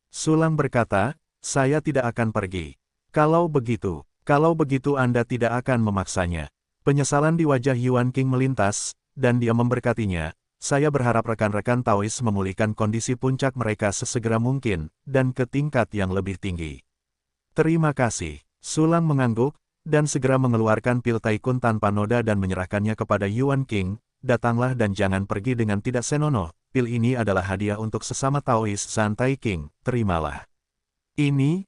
Sulang berkata, saya tidak akan pergi. Kalau begitu Anda tidak akan memaksanya. Penyesalan di wajah Yuan King melintas, dan dia memberkatinya, saya berharap rekan-rekan Taois memulihkan kondisi puncak mereka sesegera mungkin, dan ke tingkat yang lebih tinggi. Terima kasih. Sulang mengangguk, dan segera mengeluarkan pil Taikun tanpa noda dan menyerahkannya kepada Yuan King, datanglah dan jangan pergi dengan tidak senonoh, pil ini adalah hadiah untuk sesama Taois Zhan Taiqing, terimalah. Ini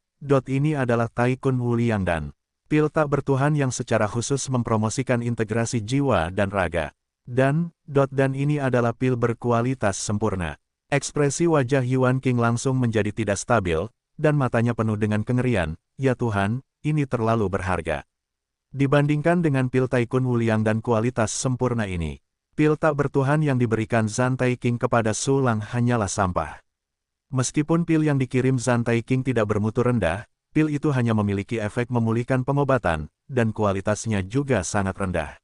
adalah Taikun Wuliangdan, pil tak bertuhan yang secara khusus mempromosikan integrasi jiwa dan raga. Dan ini adalah pil berkualitas sempurna. Ekspresi wajah Yuan King langsung menjadi tidak stabil, dan matanya penuh dengan kengerian, ya Tuhan, ini terlalu berharga. Dibandingkan dengan pil Tycoon Wuliang dan kualitas sempurna ini, pil tak bertuhan yang diberikan Zhan Taiqing kepada Su Lang hanyalah sampah. Meskipun pil yang dikirim Zhan Taiqing tidak bermutu rendah, pil itu hanya memiliki efek memulihkan pengobatan, dan kualitasnya juga sangat rendah.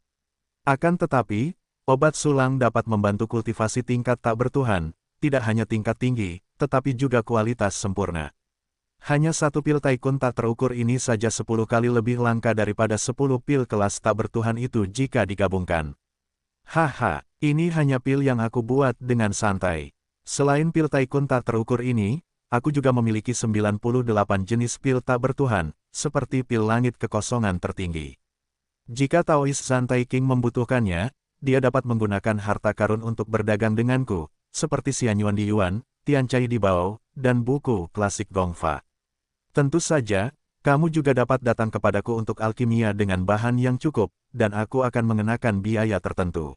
Akan tetapi, obat Su Lang dapat membantu kultivasi tingkat tak bertuhan, tidak hanya tingkat tinggi, tetapi juga kualitas sempurna. Hanya satu pil Tycoon tak terukur ini saja 10 kali lebih langka daripada 10 pil kelas tak bertuhan itu jika digabungkan. Haha, ini hanya pil yang aku buat dengan santai. Selain pil Tycoon tak terukur ini, aku juga memiliki 98 jenis pil tak bertuhan, seperti pil langit kekosongan tertinggi. Jika Taois Zhan Taiqing membutuhkannya, dia dapat menggunakan harta karun untuk berdagang denganku, seperti Xianyuan di Yuan, Tiancai di Bao, dan buku klasik Gongfa. Tentu saja, kamu juga dapat datang kepadaku untuk alkimia dengan bahan yang cukup, dan aku akan mengenakan biaya tertentu.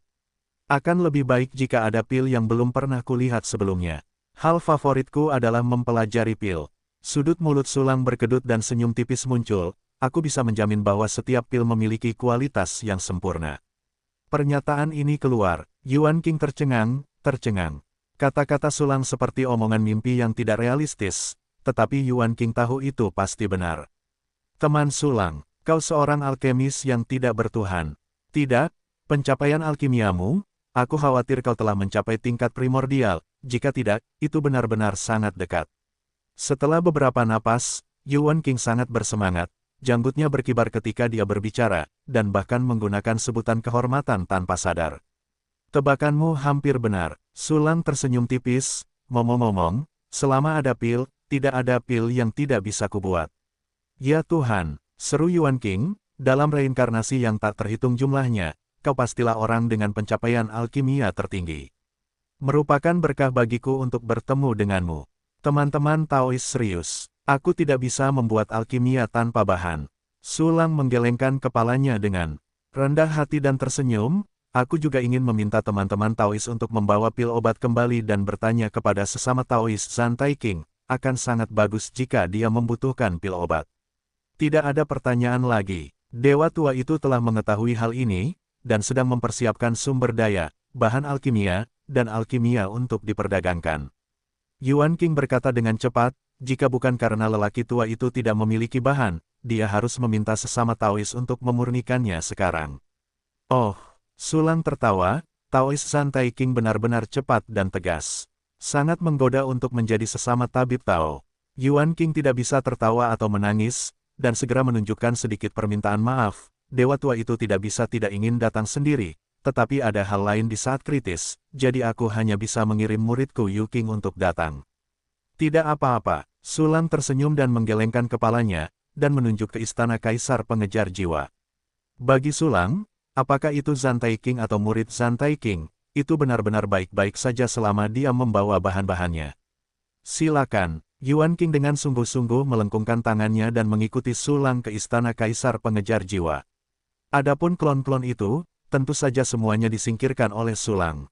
Akan lebih baik jika ada pil yang belum pernah kulihat sebelumnya. Hal favoritku adalah mempelajari pil. Sudut mulut Su Lang berkedut dan senyum tipis muncul, aku bisa menjamin bahwa setiap pil memiliki kualitas yang sempurna. Pernyataan ini keluar, Yuan King tercengang. Kata-kata Su Lang seperti omongan mimpi yang tidak realistis. Tetapi Yuan King tahu itu pasti benar. Teman Su Lang, kau seorang alkemis yang tidak bertuhan. Tidak, pencapaian alkimiamu, aku khawatir kau telah mencapai tingkat primordial, jika tidak, itu benar-benar sangat dekat. Setelah beberapa napas, Yuan King sangat bersemangat, janggutnya berkibar ketika dia berbicara, dan bahkan menggunakan sebutan kehormatan tanpa sadar. Tebakanmu hampir benar, Su Lang tersenyum tipis, ngomong-ngomong, selama ada pil, tidak ada pil yang tidak bisa kubuat. Ya Tuhan, seru Yuan King, dalam reinkarnasi yang tak terhitung jumlahnya, kau pastilah orang dengan pencapaian alkimia tertinggi. Merupakan berkah bagiku untuk bertemu denganmu. Teman-teman Taois serius, aku tidak bisa membuat alkimia tanpa bahan. Su Lang menggelengkan kepalanya dengan rendah hati dan tersenyum. Aku juga ingin meminta teman-teman Taois untuk membawa pil obat kembali dan bertanya kepada sesama Taois Zhan Taiqing. Akan sangat bagus jika dia membutuhkan pil obat. Tidak ada pertanyaan lagi. Dewa tua itu telah mengetahui hal ini, dan sedang mempersiapkan sumber daya, bahan alkimia, dan alkimia untuk diperdagangkan. Yuan King berkata dengan cepat, jika bukan karena lelaki tua itu tidak memiliki bahan, dia harus meminta sesama Taois untuk memurnikannya sekarang. Oh, Su Lang tertawa, Taois Zhan Taiqing benar-benar cepat dan tegas. Sangat menggoda untuk menjadi sesama tabib Tao. Yuan King tidak bisa tertawa atau menangis, dan segera menunjukkan sedikit permintaan maaf. Dewa tua itu tidak bisa tidak ingin datang sendiri, tetapi ada hal lain di saat kritis, jadi aku hanya bisa mengirim muridku Yu King untuk datang. Tidak apa-apa, Su Lang tersenyum dan menggelengkan kepalanya, dan menunjuk ke istana Kaisar Pengejar Jiwa. Bagi Su Lang, apakah itu Zhan Taiqing atau murid Zhan Taiqing? Itu benar-benar baik-baik saja selama dia membawa bahan-bahannya. Silakan, Yuan King dengan sungguh-sungguh melengkungkan tangannya dan mengikuti Su Lang ke istana Kaisar Pengejar Jiwa. Adapun klon-klon itu, tentu saja semuanya disingkirkan oleh Su Lang.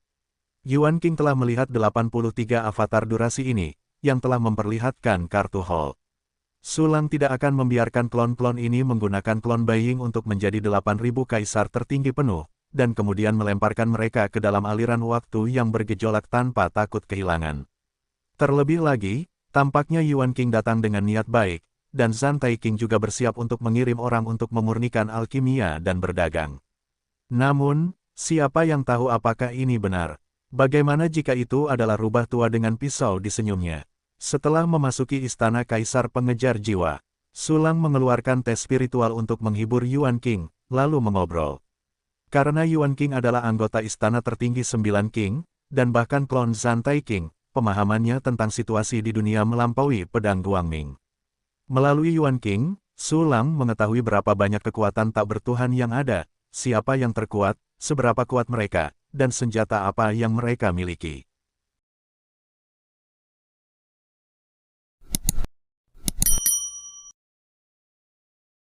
Yuan King telah melihat 83 avatar durasi ini, yang telah memperlihatkan kartu Hall. Su Lang tidak akan membiarkan klon-klon ini menggunakan klon Beiying untuk menjadi 8.000 kaisar tertinggi penuh, dan kemudian melemparkan mereka ke dalam aliran waktu yang bergejolak tanpa takut kehilangan. Terlebih lagi, tampaknya Yuan King datang dengan niat baik, dan Zhan Taiqing juga bersiap untuk mengirim orang untuk memurnikan alkimia dan berdagang. Namun, siapa yang tahu apakah ini benar? Bagaimana jika itu adalah rubah tua dengan pisau di senyumnya? Setelah memasuki istana Kaisar Pengejar Jiwa, Su Lang mengeluarkan tes spiritual untuk menghibur Yuan King, lalu mengobrol. Karena Yuan King adalah anggota istana tertinggi 9 King, dan bahkan klon Zhan Taiqing, pemahamannya tentang situasi di dunia melampaui pedang Guangming. Melalui Yuan King, Su Lang mengetahui berapa banyak kekuatan tak bertuhan yang ada, siapa yang terkuat, seberapa kuat mereka, dan senjata apa yang mereka miliki.